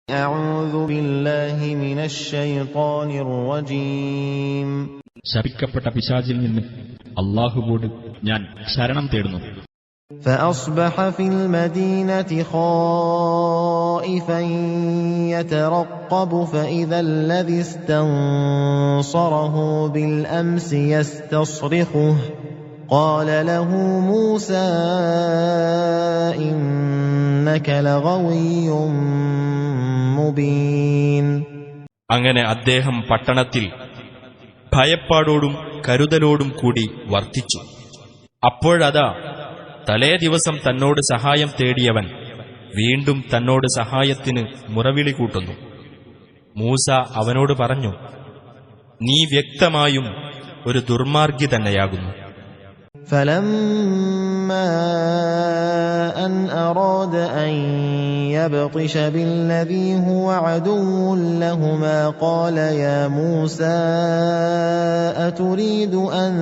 أعوذ بالله من الشيطان الرجيم. ശപിക്കപ്പെട്ട പിശാചിൽ നിന്ന് അല്ലാഹുവോട് ഞാൻ ശരണം തേടുന്നു. فأصبح في المدينة خائفا يترقب فإذا الذي استنصره بالأمس يستصرخه قال له موسى إنك لغوي مبين. അങ്ങനെ അദ്ദേഹം പട്ടണത്തിൽ ഭയപ്പാടോടും കരുതലോടും കൂടി വർത്തിച്ചു. അപ്പോഴതാ തലേ ദിവസം തന്നോട് സഹായം തേടിയവൻ വീണ്ടും തന്നോട് സഹായത്തിന് മുറവിളി കൂട്ടുന്നു. മൂസ അവനോട് പറഞ്ഞു, നീ വ്യക്തമായും ഒരു ദുർമാർഗി തന്നെയാകുന്നു. فلما أن أراد أن يبطش بالذي هو عدو لهما قال يا موسى أتريد أن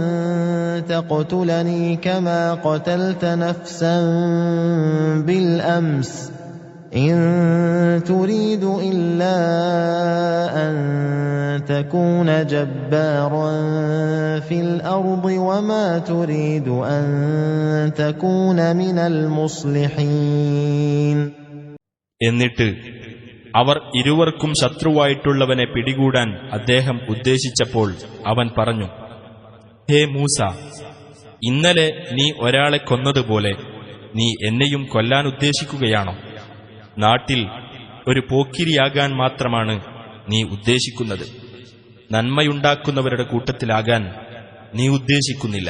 تقتلني كما قتلت نفسا بالأمس إن تريد إلا أن تكون جبارا في الأرض وما تريد أن تكون من المصلحين. എന്നിട്ട് അവർ ഇരുവർക്കും ശത്രുവായിട്ടുള്ളവനെ പിടികൂടാൻ അദ്ദേഹം ഉദ്ദേശിച്ചപ്പോൾ അവൻ പറഞ്ഞു, ഹേ മൂസ, ഇന്നലെ നീ ഒരാളെ കൊന്നതുപോലെ നീ എന്നെയും കൊല്ലാൻ ഉദ്ദേശിക്കുകയാണോ? നാട്ടിൽ ഒരു പോക്കിരിയാകാൻ മാത്രമാണ് നീ ഉദ്ദേശിക്കുന്നത്. നന്മയുണ്ടാക്കുന്നവരുടെ കൂട്ടത്തിലാകാൻ നീ ഉദ്ദേശിക്കുന്നില്ല.